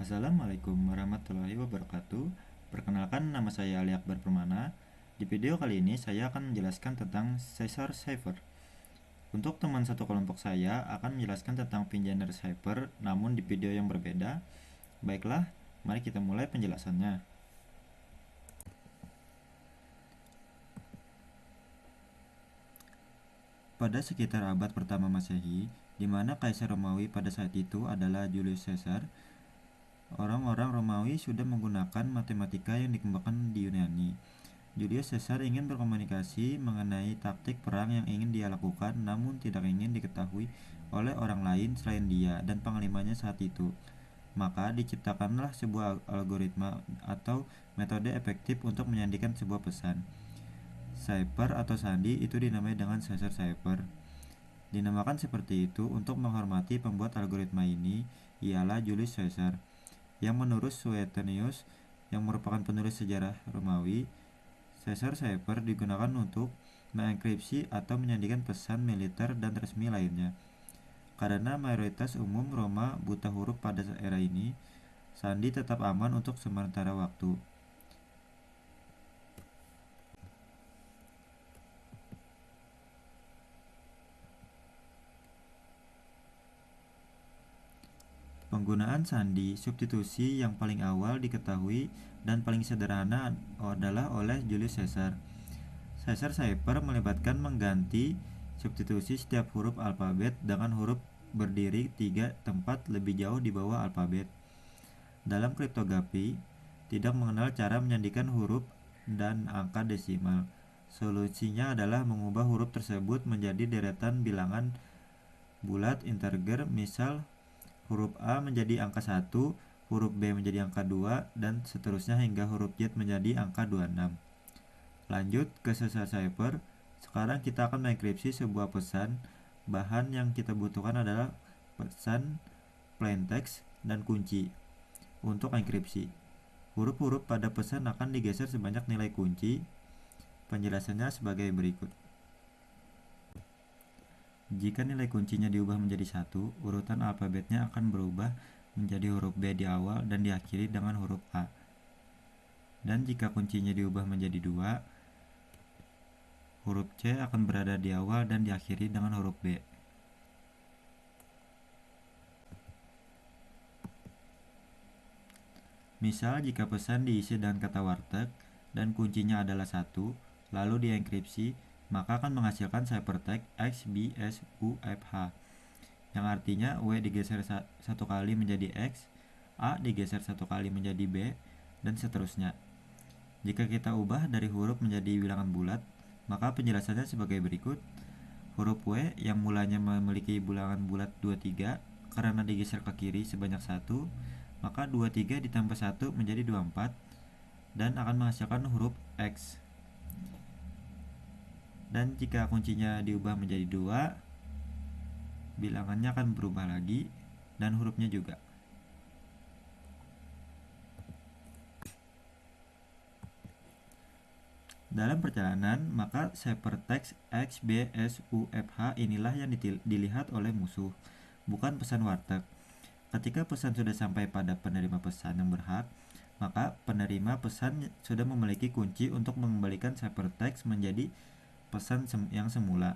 Assalamualaikum warahmatullahi wabarakatuh. Perkenalkan, nama saya Ali Akbar Permana. Di video kali ini saya akan menjelaskan tentang Caesar Cipher. Untuk teman satu kelompok saya akan menjelaskan tentang Pingener Cipher, namun di video yang berbeda. Baiklah, mari kita mulai penjelasannya. Pada sekitar abad pertama Masehi, di mana Kaisar Romawi pada saat itu adalah Julius Caesar, orang-orang Romawi sudah menggunakan matematika yang dikembangkan di Yunani. Julius Caesar ingin berkomunikasi mengenai taktik perang yang ingin dia lakukan, namun tidak ingin diketahui oleh orang lain selain dia dan panglimanya saat itu. Maka diciptakanlah sebuah algoritma atau metode efektif untuk menyandikan sebuah pesan. Cipher atau sandi itu dinamai dengan Caesar Cipher. Dinamakan seperti itu untuk menghormati pembuat algoritma ini, ialah Julius Caesar, yang menurut Suetonius, yang merupakan penulis sejarah Romawi. Caesar Cipher digunakan untuk mengenkripsi atau menyandikan pesan militer dan resmi lainnya. Karena mayoritas umum Roma buta huruf pada era ini, sandi tetap aman untuk sementara waktu. Penggunaan sandi substitusi yang paling awal diketahui dan paling sederhana adalah oleh Julius Caesar. Caesar Cipher melibatkan mengganti substitusi setiap huruf alfabet dengan huruf berdiri 3 tempat lebih jauh di bawah alfabet. Dalam kriptografi, tidak mengenal cara menyandikan huruf dan angka desimal. Solusinya adalah mengubah huruf tersebut menjadi deretan bilangan bulat integer, misal huruf A menjadi angka 1, huruf B menjadi angka 2, dan seterusnya hingga huruf Z menjadi angka 26. Lanjut ke Caesar Cipher. Sekarang kita akan mengenkripsi sebuah pesan. Bahan yang kita butuhkan adalah pesan, plaintext, dan kunci. Untuk enkripsi, huruf-huruf pada pesan akan digeser sebanyak nilai kunci. Penjelasannya sebagai berikut. Jika nilai kuncinya diubah menjadi 1, urutan alfabetnya akan berubah menjadi huruf B di awal dan diakhiri dengan huruf A. Dan jika kuncinya diubah menjadi 2, huruf C akan berada di awal dan diakhiri dengan huruf B. Misal jika pesan diisi dengan kata warteg dan kuncinya adalah 1, lalu dienkripsi, maka akan menghasilkan ciphertext X, B, S, U, F, H, yang artinya W digeser satu kali menjadi X, A digeser satu kali menjadi B, dan seterusnya. Jika kita ubah dari huruf menjadi bilangan bulat, maka penjelasannya sebagai berikut. Huruf W yang mulanya memiliki bilangan bulat 23, karena digeser ke kiri sebanyak 1, maka 23 ditambah 1 menjadi 24, dan akan menghasilkan huruf X. Dan jika kuncinya diubah menjadi 2, bilangannya akan berubah lagi, dan hurufnya juga. Dalam perjalanan, maka ciphertext X, B, S, U, F, H inilah yang dilihat oleh musuh, bukan pesan warteg. Ketika pesan sudah sampai pada penerima pesan yang berhak, maka penerima pesan sudah memiliki kunci untuk mengembalikan ciphertext menjadi pesan yang semula.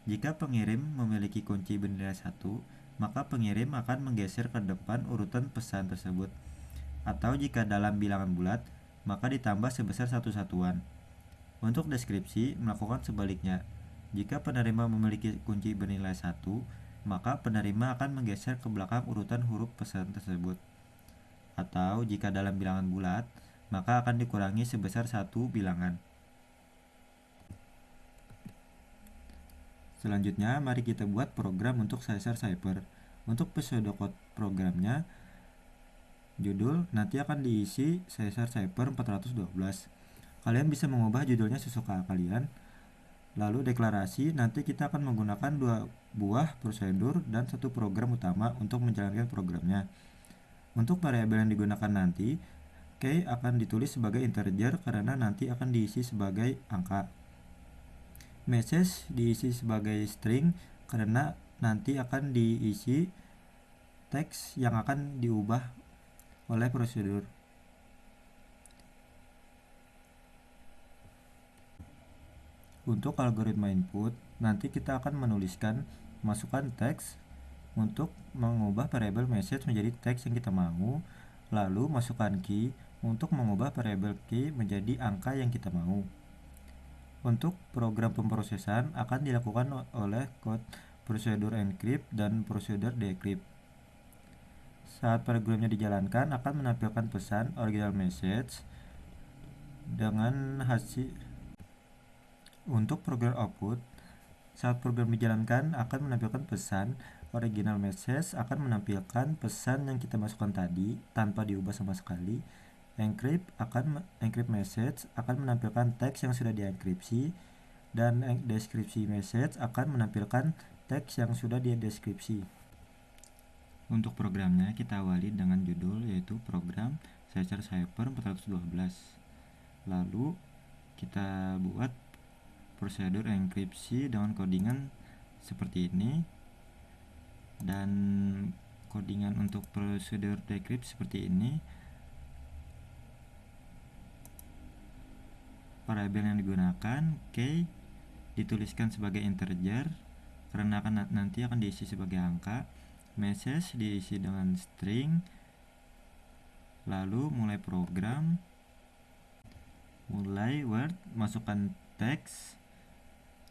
Jika pengirim memiliki kunci bernilai 1, maka pengirim akan menggeser ke depan urutan pesan tersebut. Atau jika dalam bilangan bulat, maka ditambah sebesar 1 satuan. Untuk deskripsi, melakukan sebaliknya. Jika penerima memiliki kunci bernilai 1, maka penerima akan menggeser ke belakang urutan huruf pesan tersebut. Atau jika dalam bilangan bulat, maka akan dikurangi sebesar 1 bilangan. Selanjutnya, mari kita buat program untuk Caesar Cipher. Untuk pseudocode programnya, judul nanti akan diisi Caesar Cipher 412. Kalian bisa mengubah judulnya sesuka kalian. Lalu deklarasi, nanti kita akan menggunakan 2 buah prosedur dan 1 program utama untuk menjalankan programnya. Untuk variabel yang digunakan nanti, key akan ditulis sebagai integer karena nanti akan diisi sebagai angka. Message diisi sebagai string karena nanti akan diisi teks yang akan diubah oleh prosedur. Untuk algoritma input, nanti kita akan menuliskan masukkan teks untuk mengubah variabel message menjadi teks yang kita mau, lalu masukkan key untuk mengubah variabel key menjadi angka yang kita mau. Untuk program pemrosesan akan dilakukan oleh kode prosedur encrypt dan prosedur decrypt. Saat programnya dijalankan akan menampilkan pesan original message dengan hasil. Untuk program output, saat program dijalankan akan menampilkan pesan original message akan menampilkan pesan yang kita masukkan tadi tanpa diubah sama sekali. Encrypt message akan menampilkan teks yang sudah dienkripsi, dan deskripsi message akan menampilkan teks yang sudah dideskripsi. Untuk programnya kita awali dengan judul yaitu program Caesar Cipher 412. Lalu kita buat prosedur enkripsi dengan codingan seperti ini, dan codingan untuk prosedur decrypt seperti ini. Variabel yang digunakan key dituliskan sebagai integer karena nanti akan diisi sebagai angka. Message diisi dengan string. Lalu mulai program, mulai word, masukkan teks.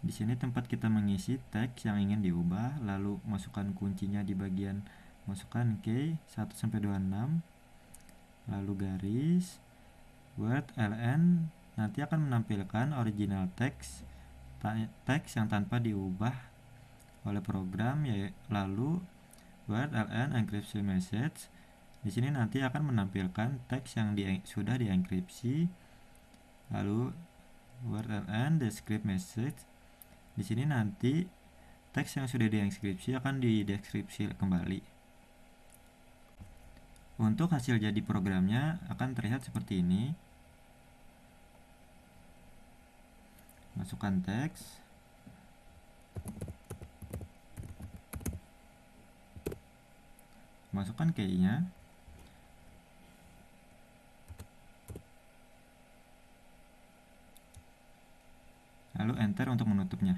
Di sini tempat kita mengisi teks yang ingin diubah, lalu masukkan kuncinya di bagian masukkan key 1 sampai 26. Lalu garis word ln nanti akan menampilkan original teks yang tanpa diubah oleh program, lalu word ln enkripsi message. Di sini nanti akan menampilkan teks yang sudah dienkripsi, lalu word ln descript message. Di sini nanti teks yang sudah dienkripsi akan dideskripsi kembali. Untuk hasil jadi programnya akan terlihat seperti ini. Masukkan teks, masukkan key-nya, lalu enter untuk menutupnya.